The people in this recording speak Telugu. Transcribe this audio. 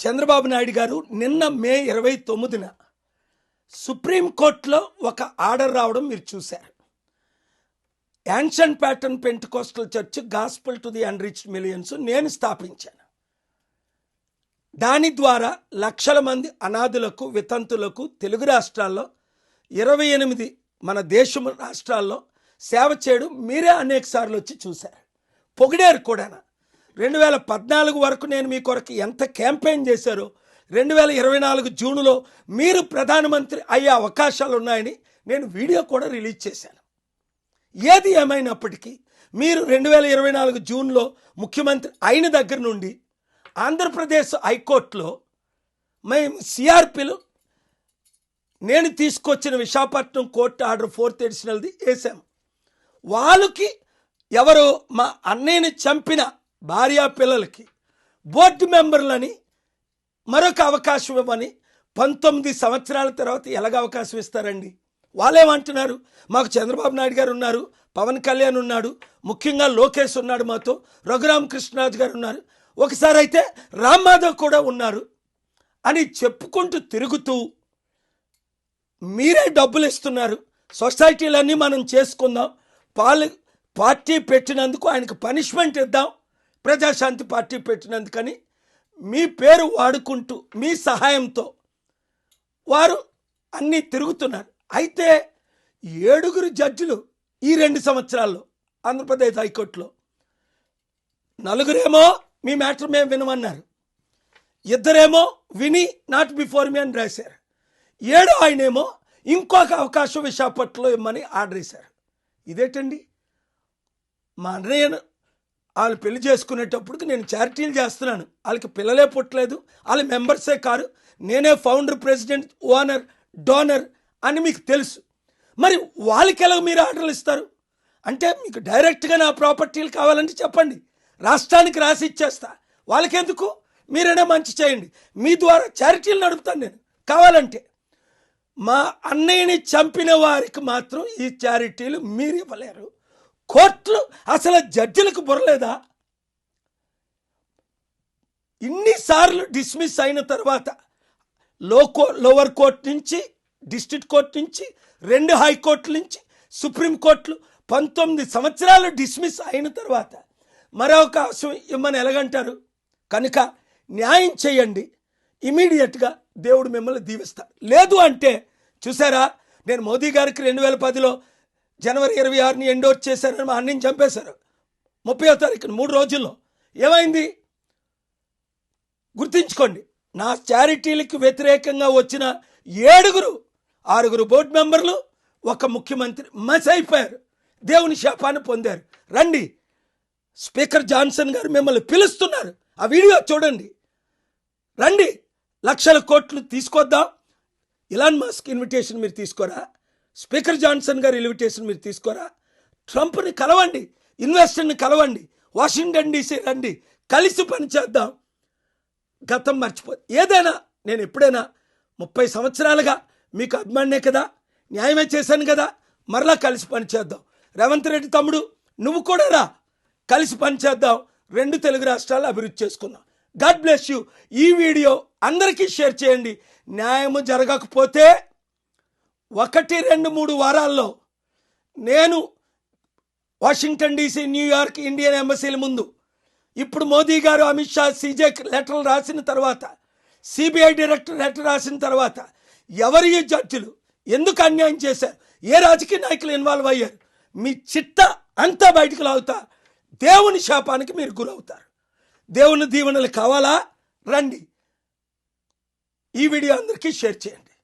చంద్రబాబు నాయుడు గారు నిన్న మే 29న సుప్రీంకోర్టులో ఒక ఆర్డర్ రావడం మీరు చూశారు. Ancient pattern Pentecostal church gospel to the unreached millions నేను స్థాపించాను. దాని ద్వారా లక్షల మంది అనాథులకు, వితంతులకు తెలుగు రాష్ట్రాల్లో 28 మన దేశం రాష్ట్రాల్లో సేవ చేయడం మీరే అనేక సార్లు వచ్చి చూశారు, పొగిడారు కూడా. 2014 వరకు నేను మీ కొరకు ఎంత క్యాంపెయిన్ చేశారో 2024 జూన్లో మీరు ప్రధానమంత్రి అయ్యే అవకాశాలు ఉన్నాయని నేను వీడియో కూడా రిలీజ్ చేశాను. ఏది ఏమైనప్పటికీ మీరు 2024 జూన్లో ముఖ్యమంత్రి అయిన దగ్గర నుండి ఆంధ్రప్రదేశ్ హైకోర్టులో మేము సిఆర్పిలు నేను తీసుకొచ్చిన విశాఖపట్నం కోర్టు ఆర్డర్ 4th ఎడిషనల్ది వేసాము. వాళ్ళకి ఎవరు మా అన్నయ్యని చంపిన భార్యా పిల్లలకి బోర్డు మెంబర్లని మరొక అవకాశం ఇవ్వమని 19 సంవత్సరాల తర్వాత ఎలాగ అవకాశం ఇస్తారండి? వాళ్ళేమంటున్నారు, మాకు చంద్రబాబు నాయుడు గారు ఉన్నారు, పవన్ కళ్యాణ్ ఉన్నాడు, ముఖ్యంగా లోకేష్ ఉన్నాడు, మాతో రఘురామకృష్ణరాజు గారు ఉన్నారు, ఒకసారి అయితే రామ్మాధవ్ కూడా ఉన్నారు అని చెప్పుకుంటూ తిరుగుతూ మీరే డబ్బులు ఇస్తున్నారు. సొసైటీలన్నీ మనం చేసుకుందాం, పార్టీ పెట్టినందుకు ఆయనకు పనిష్మెంట్ ఇద్దాం, ప్రజాశాంతి పార్టీ పెట్టినందుకని మీ పేరు వాడుకుంటూ మీ సహాయంతో వారు అన్నీ తిరుగుతున్నారు. అయితే 7 జడ్జిలు ఈ 2 సంవత్సరాల్లో ఆంధ్రప్రదేశ్ హైకోర్టులో 4 మీ మ్యాటర్ మేము వినమన్నారు, 2 విని నాట్ బిఫోర్ మీ అని రాశారు, 7 ఆయనేమో ఇంకొక అవకాశం విశాఖపట్నంలో ఇమ్మని ఆర్డర్ వేశారు. ఇదేంటండి? మా అన్నయ్యను వాళ్ళు పెళ్లి చేసుకునేటప్పటికి నేను చారిటీలు చేస్తున్నాను, వాళ్ళకి పిల్లలే పుట్టలేదు, వాళ్ళ మెంబర్సే కారు, నేనే ఫౌండర్, ప్రెసిడెంట్, ఓనర్, డోనర్ అని మీకు తెలుసు. మరి వాళ్ళకి ఎలా మీరు ఆర్డర్లు ఇస్తారు? అంటే మీకు డైరెక్ట్గా నా ప్రాపర్టీలు కావాలంటే చెప్పండి, రాష్ట్రానికి రాసి ఇచ్చేస్తా, వాళ్ళకెందుకు? మీరైనా మంచి చేయండి, మీ ద్వారా చారిటీలు నడుపుతాను నేను కావాలంటే. మా అన్నయ్యని చంపిన వారికి మాత్రం ఈ చారిటీలు మీరు ఇవ్వలేరు. కోర్టులు అసలు జడ్జిలకు బుర్రలేదా? ఇన్నిసార్లు డిస్మిస్ అయిన తర్వాత లోవర్ కోర్టు నుంచి, డిస్ట్రిక్ట్ కోర్టు నుంచి, 2 హైకోర్టుల నుంచి, సుప్రీంకోర్టులు 19 సంవత్సరాలు డిస్మిస్ అయిన తర్వాత మరో అవకాశం ఇమ్మని ఎలాగంటారు? కనుక న్యాయం చేయండి, ఇమీడియట్గా దేవుడు మిమ్మల్ని దీవిస్తారు. లేదు అంటే చూసారా, నేను మోదీ గారికి 2010లో జనవరి 26ని ఎండోర్స్ చేశారని మా అన్నని చంపేశారు 30వ తారీఖున 3 రోజుల్లో. ఏమైంది గుర్తుంచుకోండి. నా చారిటీలకు వ్యతిరేకంగా వచ్చిన 6 బోర్డు మెంబర్లు, 1 ముఖ్యమంత్రి మస్ అయిపోయారు, దేవుని శాపాన్ని పొందారు. రండి, స్పీకర్ జాన్సన్ గారు మిమ్మల్ని పిలుస్తున్నారు, ఆ వీడియో చూడండి. రండి, లక్షల కోట్లు తీసుకొద్దాం. ఇలాన్ మస్క్ ఇన్విటేషన్ మీరు తీసుకోరా? స్పీకర్ జాన్సన్ గారు ఇన్విటేషన్ మీరు తీసుకోరా? ట్రంప్ని కలవండి, ఇన్వెస్టర్ని కలవండి, వాషింగ్టన్ డీసీ రండి, కలిసి పనిచేద్దాం. గతం ఏదైనా నేను ఎప్పుడైనా 30 సంవత్సరాలుగా మీకు అభిమానే కదా, న్యాయమే చేశాను కదా, మరలా కలిసి పనిచేద్దాం. రేవంత్ రెడ్డి తమ్ముడు నువ్వు కూడా రా, కలిసి పనిచేద్దాం, 2 తెలుగు రాష్ట్రాలు అభివృద్ధి చేసుకుందాం. God bless you. ఈ వీడియో అందరికీ షేర్ చేయండి. న్యాయము జరగకపోతే 1, 2, 3 వారాల్లో నేను వాషింగ్టన్ డీసీ, న్యూయార్క్, ఇండియన్ ఎంబసీల ముందు, ఇప్పుడు మోదీ గారు, అమిత్ షా, సీజే లెటర్లు రాసిన తర్వాత, సిబిఐ డైరెక్టర్ లెటర్ రాసిన తర్వాత ఎవరి జడ్జిలు ఎందుకు అన్యాయం చేశారు, ఏ రాజకీయ నాయకులు ఇన్వాల్వ్ అయ్యారు, మీ చిట్ట అంతా బయటకు లాగుతా, దేవుని శాపానికి మీరు గురవుతారు. దేవుని దీవెనలు కావాలా? రండి, ఈ వీడియో అందరికీ షేర్ చేయండి.